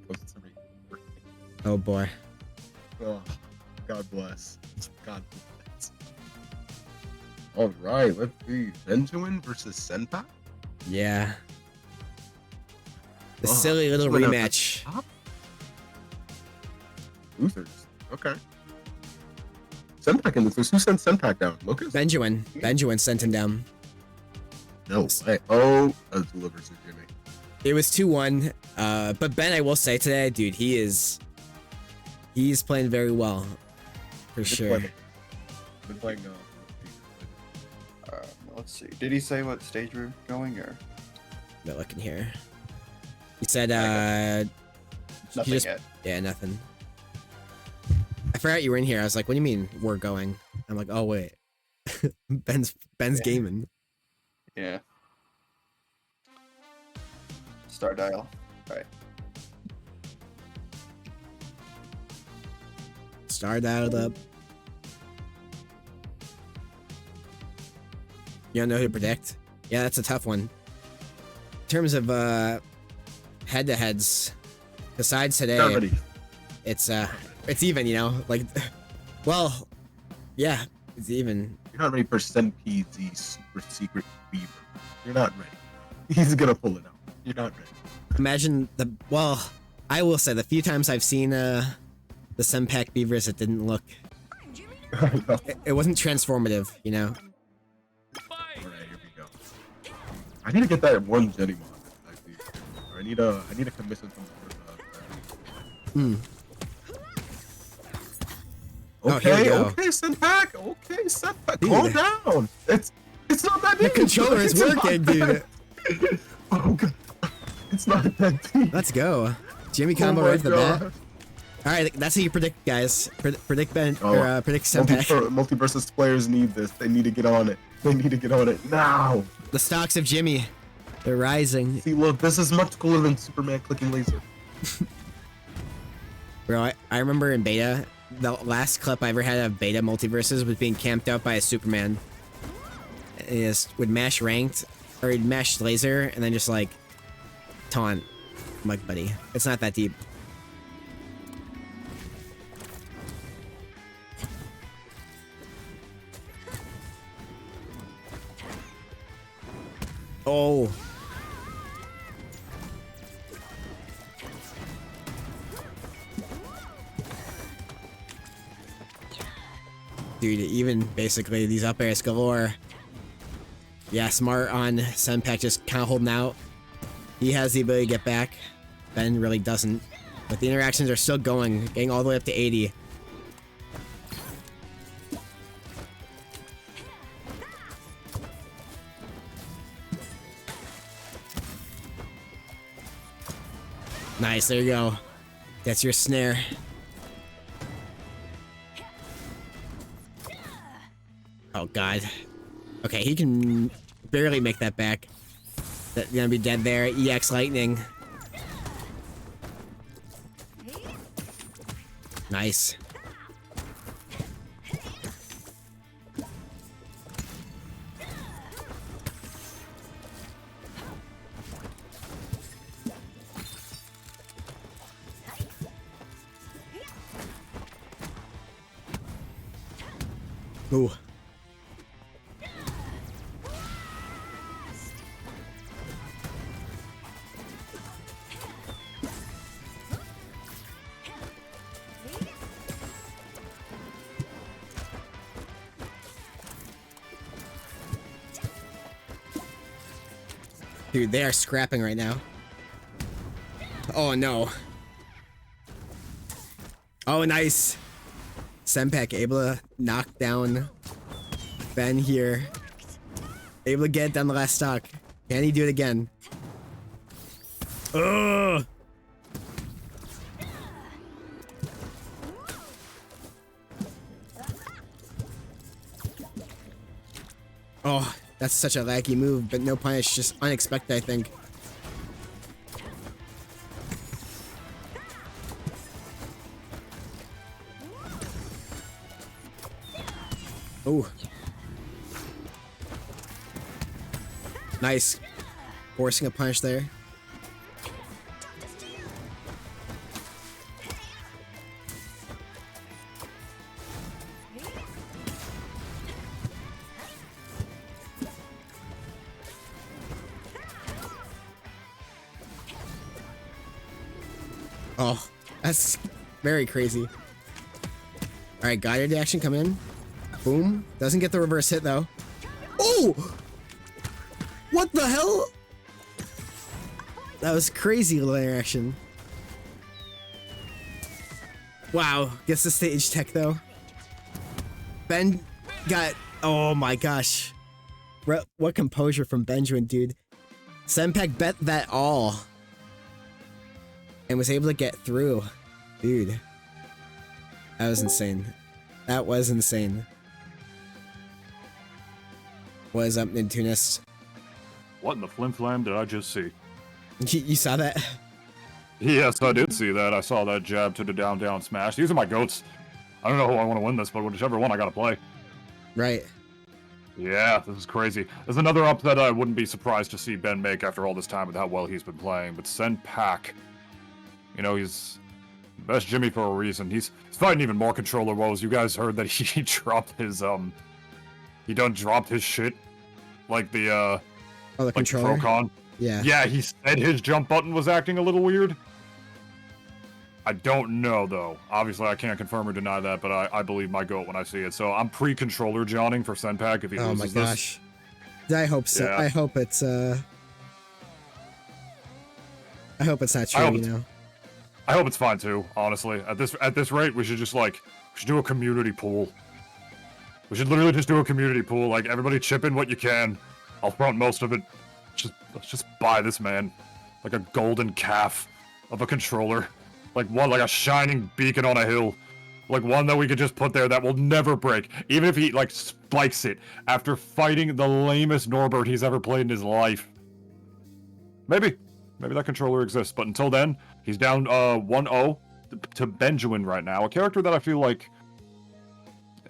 Costa Rica. Oh boy. Oh, God bless. God bless. All right, let's see. Benjawin versus Senpac. Yeah. The Oh, silly little this went out the rematch. top. Losers. Okay. Senpac in this. Who sent Senpac down? Lucas? Benjawin. Benjawin sent him down. No way. Oh, Azula versus Jimmy. It was 2-1. But Ben, I will say today, dude, he's playing very well. For sure. Been playing let's see. Did he say what stage we're going, or? No, looking here. He said, Nothing yet. Yeah, nothing. I forgot you were in here. I was like, what do you mean we're going? I'm like, oh wait. Ben's gaming. Yeah. Start dial. Alright. Star dialed up. You don't know who to predict? Yeah, that's a tough one. In terms of head-to-heads, besides today, it's even, you know, like, well, yeah, it's even. You're not ready for Senpac super secret beaver. You're not ready. He's gonna pull it out. You're not ready. Imagine well, I will say the few times I've seen the Senpac beavers, it didn't look. It wasn't transformative, you know. Alright, here we go. I need to get that one Jenny mod. Actually, or I need a commission from Okay, okay, Senpac. Okay, Senpac. Calm down. It's not that deep. The controller is working, dude. Oh god. It's not that deep. Let's go. Jimmy combo right off the bat. Alright, that's how you predict, guys. Predict Ben, or predict Senpac. Multiversus players need this. They need to get on it. They need to get on it now. The stocks of Jimmy, they're rising. See, look, this is much cooler than Superman clicking laser. Bro, I remember in beta, the last clip I ever had of beta multiverses was being camped out by a Superman. He just would mash ranked, or he'd mash laser, and then just like taunt. I'm like, buddy, it's not that deep. Oh. Dude, even basically these up airs galore. Yeah, smart on Senpac, just kind of holding out. He has the ability to get back. Ben really doesn't. But the interactions are still going, getting all the way up to 80. Nice, there you go. That's your snare. Oh god. Okay, he can barely make that back. That's gonna be dead there. EX lightning. Nice. Ooh. Dude, they are scrapping right now. Oh no. Oh, nice. Senpac able to knock down Ben here. Able to get down the last stock. Can he do it again? Ugh. Oh, that's such a laggy move, but no punish, just unexpected, I think. Oh. Nice. Forcing a punish there. Oh, that's very crazy. Alright, guided action come in. Boom. Doesn't get the reverse hit though. Oh! What the hell? That was crazy layer action. Wow, gets the stage tech though. Ben got, oh my gosh. What composure from Benjawin, dude. Senpac bet that all. And was able to get through. Dude. That was insane. That was insane. What is up, Nintunist? What in the flim-flam did I just see? You saw that? Yes, I did see that. I saw that jab to the down smash. These are my goats. I don't know who I want to win this, but whichever one I gotta play. Right. Yeah, this is crazy. There's another upset I wouldn't be surprised to see Ben make after all this time with how well he's been playing. But Senpac, you know, he's best Jimmy for a reason. He's fighting even more controller woes. You guys heard that he dropped his he done dropped his shit, like the Oh, the like controller? Procon. Yeah. Yeah, he said his jump button was acting a little weird. I don't know, though. Obviously, I can't confirm or deny that, but I believe my goat when I see it. So I'm pre-controller Johnning for Senpac if he Oh my loses this. gosh. I hope so. Yeah. I hope it's I hope it's not true, hope you it's- know. I hope it's fine, too, honestly. At this rate, we should just, like, we should do a community pool. We should literally just do a community pool. Like, everybody chip in what you can. I'll front most of it. Let's just buy this man. Like a golden calf of a controller. Like a shining beacon on a hill. Like one that we could just put there that will never break. Even if he, like, spikes it after fighting the lamest Norbert he's ever played in his life. Maybe that controller exists. But until then, he's down 1-0 to Benjawin right now. A character that I feel like...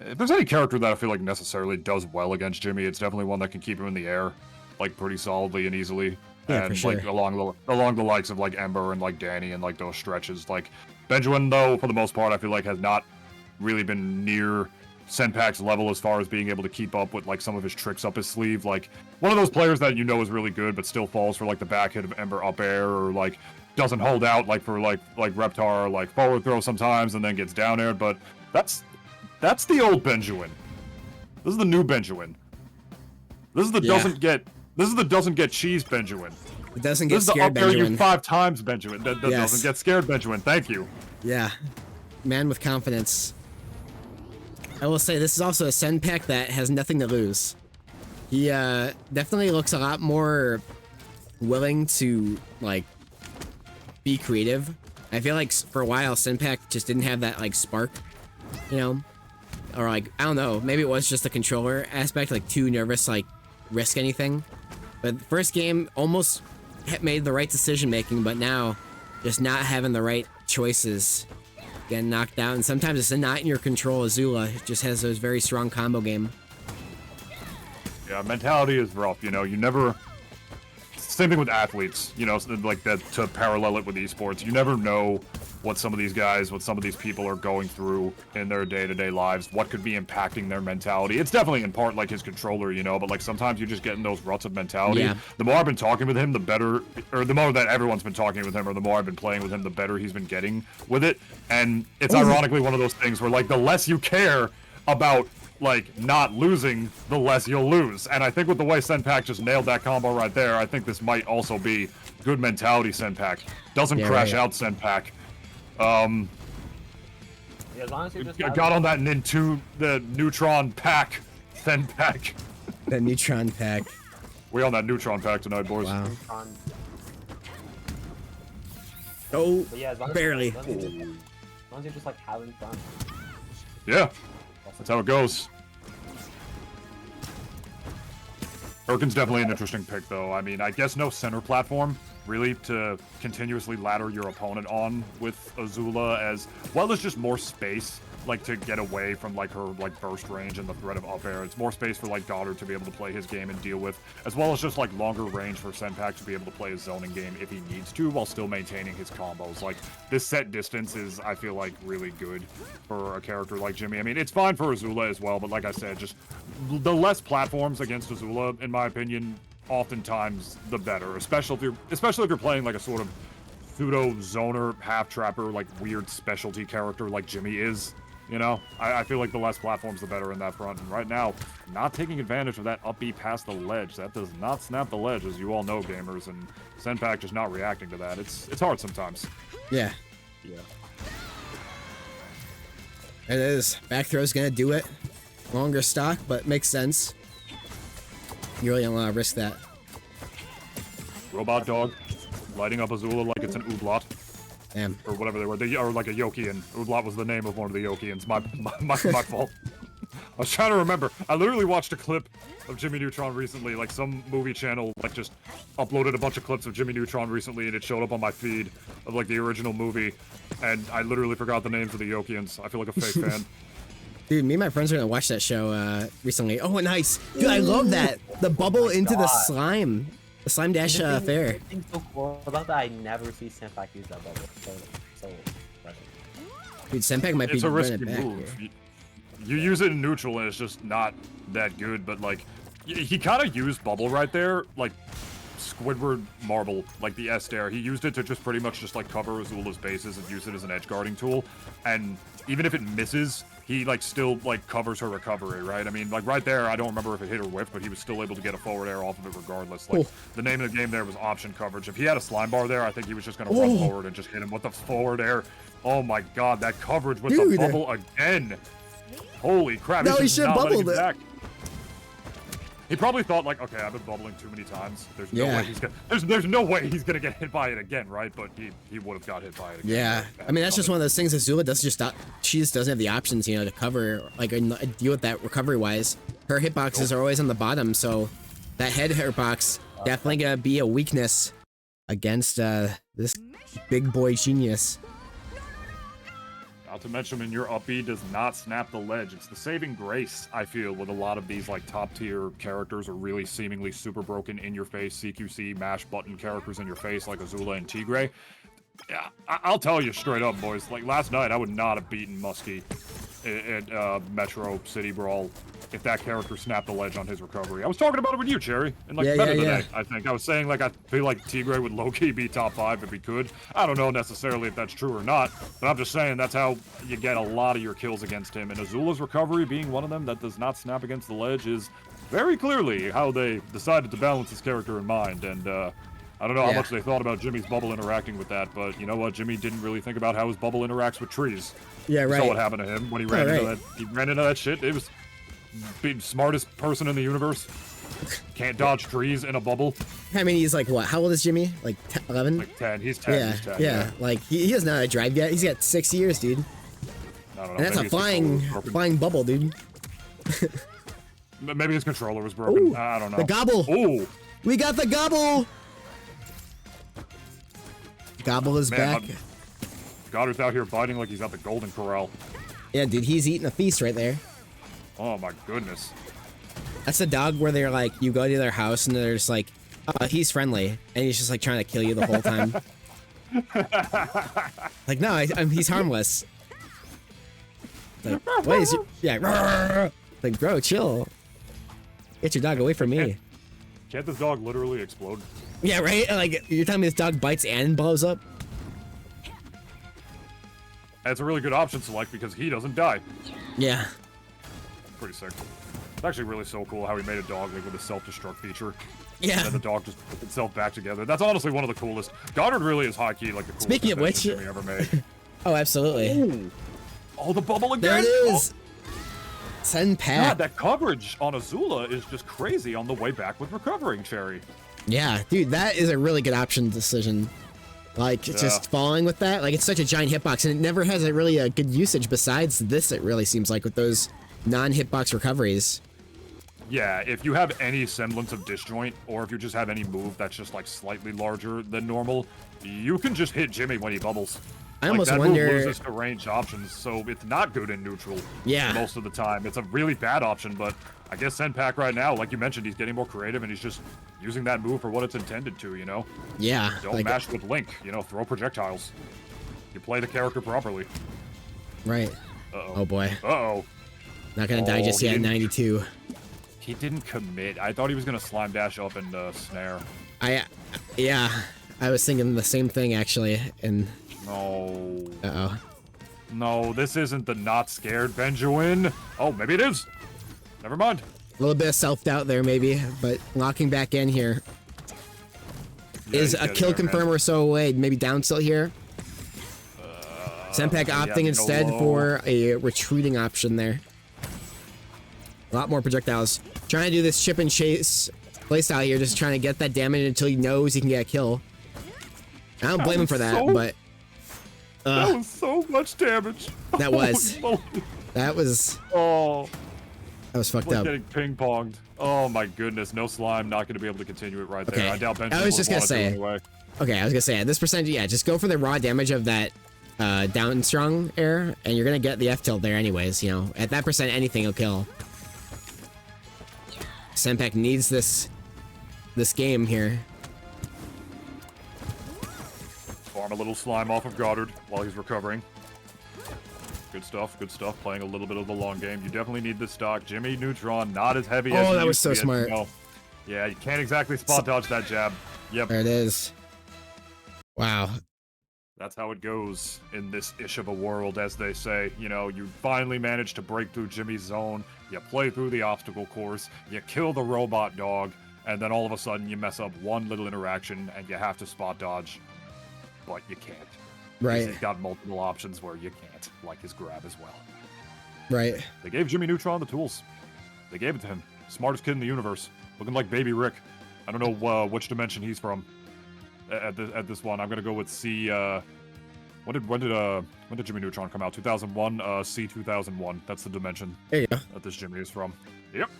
If there's any character that I feel like necessarily does well against Jimmy, it's definitely one that can keep him in the air, like, pretty solidly and easily. Yeah, and for sure. like along the likes of like Ember and like Danny and like those stretches. Like Benjawin, though, for the most part, I feel like has not really been near Senpac's level as far as being able to keep up with like some of his tricks up his sleeve. Like one of those players that you know is really good, but still falls for like the back hit of Ember up air, or like doesn't hold out like for like Reptar, like forward throw sometimes and then gets down air. But that's the old Benjawin. This is the new Benjawin. This is the doesn't get cheese Benjawin. It doesn't This get is the scared, up there you Benjawin. 5 times Benjawin. That Yes. doesn't get scared Benjawin. Thank you. Yeah. Man with confidence. I will say, this is also a Senpac that has nothing to lose. He definitely looks a lot more willing to, like, be creative. I feel like for a while, Senpac just didn't have that, like, spark, you know? Or, like, I don't know, maybe it was just the controller aspect, like, too nervous, like, risk anything. But the first game almost made the right decision making, but now just not having the right choices, getting knocked out, and sometimes it's not in your control. Azula just has those very strong combo game. Yeah, mentality is rough, you know. You never... Same thing with athletes, you know, like that, to parallel it with esports. You never know what some of these guys, what some of these people are going through in their day-to-day lives, what could be impacting their mentality. It's definitely in part like his controller, you know, but like sometimes you just get in those ruts of mentality. Yeah. The more I've been talking with him, the better, or the more that everyone's been talking with him, or the more I've been playing with him, the better he's been getting with it. And it's ironically one of those things where like the less you care about like not losing, the less you'll lose. And I think with the way Senpac just nailed that combo right there, I think this might also be good mentality Senpac. Doesn't crash out Senpac. Yeah, as long as you just Got on that the Neutron pack, Senpac. The Neutron pack. We on that Neutron pack tonight, boys. Wow. Neutron. Oh, But yeah, as long as barely. As long as you're just like having fun. Yeah, that's how it goes. Erkin's definitely an interesting pick, though. I mean, I guess no center platform, really, to continuously ladder your opponent on with Azula, as well as just more space, like, to get away from, like, her, like, burst range and the threat of up air. It's more space for, like, Goddard to be able to play his game and deal with, as well as just, like, longer range for Senpac to be able to play his zoning game if he needs to, while still maintaining his combos. Like, this set distance is, I feel like, really good for a character like Jimmy. I mean, it's fine for Azula as well, but like I said, just the less platforms against Azula, in my opinion, oftentimes the better, especially if you're playing like a sort of pseudo zoner, half trapper, like weird specialty character like Jimmy is. You know, I feel like the less platforms, the better in that front. And right now, not taking advantage of that up B past the ledge. That does not snap the ledge, as you all know, gamers. And Senpac just not reacting to that. It's hard sometimes. Yeah. Yeah. It is. Back throw's gonna do it. Longer stock, but makes sense. You really don't want to risk that. Robot dog, lighting up Azula like it's an ooblat. Damn. Or whatever they were. They are like a Yokian. Ooblat was the name of one of the Yokians. My fault. I was trying to remember. I literally watched a clip of Jimmy Neutron recently. Like some movie channel like just uploaded a bunch of clips of Jimmy Neutron recently, and it showed up on my feed of like the original movie. And I literally forgot the names of the Yokians. I feel like a fake fan. Dude, me and my friends are gonna watch that show recently. Oh, nice. Dude, I love that. The bubble into the slime. The slime dash fair. The thing so cool about that, I never see Senpac use that bubble. So impressive. Dude, Senpac might be It's a risky running it back move. here. You use it in neutral and it's just not that good, but like, he kind of used bubble right there, like Squidward Marble, like the S-Dare. He used it to just pretty much just like cover Azula's bases and use it as an edge guarding tool. And even if it misses, he like still like covers her recovery, right? I mean, like right there, I don't remember if it hit or whiff, but he was still able to get a forward air off of it regardless. Like the name of the game there was option coverage. If he had a slime bar there, I think he was just gonna run forward and just hit him with the forward air. Oh my god, that coverage with the bubble again. Holy crap, No, he he's should not letting bubble him it. back. He probably thought like, okay, I've been bubbling too many times. There's no way he's gonna there's no way he's gonna get hit by it again, right? But he would have got hit by it again. Yeah, I mean that's just one of those things. Azula does just not, she just doesn't have the options, you know, to cover like and deal with that recovery wise. Her hitboxes are always on the bottom, so that head hitbox definitely gonna be a weakness against this big boy genius. Not to mention, when your up B does not snap the ledge. It's the saving grace, I feel, with a lot of these like top tier characters or really seemingly super broken in your face CQC mash button characters in your face like Azula and Tigray. Yeah, I'll tell you straight up, boys. Like last night, I would not have beaten Muskie at Metro City Brawl if that character snapped the ledge on his recovery. I was talking about it with you, Cherry, in like better today. I think I was saying like I feel like Tigray would low-key be top 5 if he could. I don't know necessarily if that's true or not, but I'm just saying that's how you get a lot of your kills against him. And Azula's recovery being one of them that does not snap against the ledge is very clearly how they decided to balance this character in mind. And I don't know how much they thought about Jimmy's bubble interacting with that, but you know what? Jimmy didn't really think about how his bubble interacts with trees. Yeah, right. You saw what happened to him when he ran into that. He ran into that shit. It was the smartest person in the universe. Can't dodge trees in a bubble. I mean, he's like what? How old is Jimmy? Like 11? Like 10. He's 10. Yeah, He's 10, yeah. Like he doesn't know how to drive yet. He's got 6 years, dude. I don't know. And that's a flying bubble, dude. Maybe his controller was broken. Ooh, I don't know. the gobble. Ooh. We got the gobble. Gobble is back. Goddard's out here biting like he's at the Golden Corral. Yeah, dude, he's eating a feast right there. Oh my goodness. That's a dog where they're like, you go to their house and they're just like, oh, he's friendly, and he's just like trying to kill you the whole time. Like, no, he's harmless. Like, what is it? Yeah, like, bro, chill. Get your dog away from me. Can't this dog literally explode? Yeah, right? Like, you're telling me this dog bites and blows up? That's a really good option select because he doesn't die. Yeah. Pretty sick. It's actually really so cool how he made a dog like with a self-destruct feature. Yeah. And then the dog just put itself back together. That's honestly one of the coolest. Goddard really is high-key like the coolest Speaking of which, Jimmy ever made. Oh, absolutely. Ooh. Oh, the bubble again! There it is! Senpac. God, that coverage on Azula is just crazy on the way back with recovering, Cherry. Yeah, dude, that is a really good option decision. Like, just falling with that. Like, it's such a giant hitbox, and it never has a really a good usage besides this, it really seems like, with those non-hitbox recoveries. Yeah, if you have any semblance of disjoint, or if you just have any move that's just, like, slightly larger than normal, you can just hit Jimmy when he bubbles. I like, almost that wonder... move loses to range options, so it's not good in neutral most of the time. It's a really bad option, but I guess Senpac right now, like you mentioned, he's getting more creative, and he's just using that move for what it's intended to, you know? Yeah. Don't mash with Link, you know, throw projectiles. You play the character properly. Right. Uh-oh. Oh, boy. Uh-oh. Not gonna die just yet at 92. He didn't commit. I thought he was gonna slime dash up and snare. Yeah. I was thinking the same thing actually, and No. uh-oh. No, this isn't the not scared Benjawin. Oh, maybe it is. Never mind. A little bit of self-doubt there maybe, but locking back in here. Yeah, Is you a get it kill there, man. confirm or so away, maybe down tilt here. Senpac yeah, opting go instead low. for a retreating option there. A lot more projectiles. Trying to do this chip and chase playstyle here, just trying to get that damage until he knows he can get a kill. I don't blame him for that, so- but That was so much damage. That was. Holy moly. that was Oh, fucked like up. getting ping-ponged. Oh my goodness, no slime. Not going to be able to continue it right Okay. there. I doubt Benjawin I was will just gonna want to say. anyway. Okay, I was gonna say at this percentage, yeah, just go for the raw damage of that down strong air, and you're gonna get the F tilt there anyways. You know, at that percent, anything will kill. Senpac needs this game here. Farm a little slime off of Goddard while he's recovering. Good stuff, good stuff. Playing a little bit of the long game. You definitely need this stock. Jimmy Neutron, not as heavy as Oh, he that was used so to be, smart. No. Yeah, you can't exactly spot dodge that jab. Yep, There it is. Wow. that's how it goes in this ish of a world, as they say. You know, you finally manage to break through Jimmy's zone, you play through the obstacle course, you kill the robot dog, and then all of a sudden you mess up one little interaction and you have to spot dodge, but you can't. Right. He's got multiple options where you can't, like his grab as well. Right. They gave Jimmy Neutron the tools. They gave it to him. Smartest kid in the universe. Looking like Baby Rick. I don't know which dimension he's from. At this one, I'm gonna go with C. When did Jimmy Neutron come out? 2001. C 2001. That's the dimension There you go. that this Jimmy is from. Yep,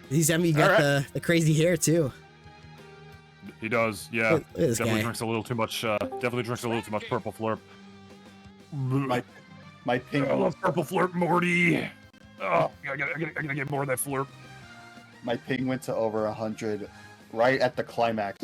He's you got Alright. the crazy hair too. he does. Yeah, Look at this definitely guy. drinks a little too much. Definitely drinks a little too much purple flurp. My ping I love purple flurp, Morty. Oh, I gotta get more of that flurp. my ping went to over 100 right at the climax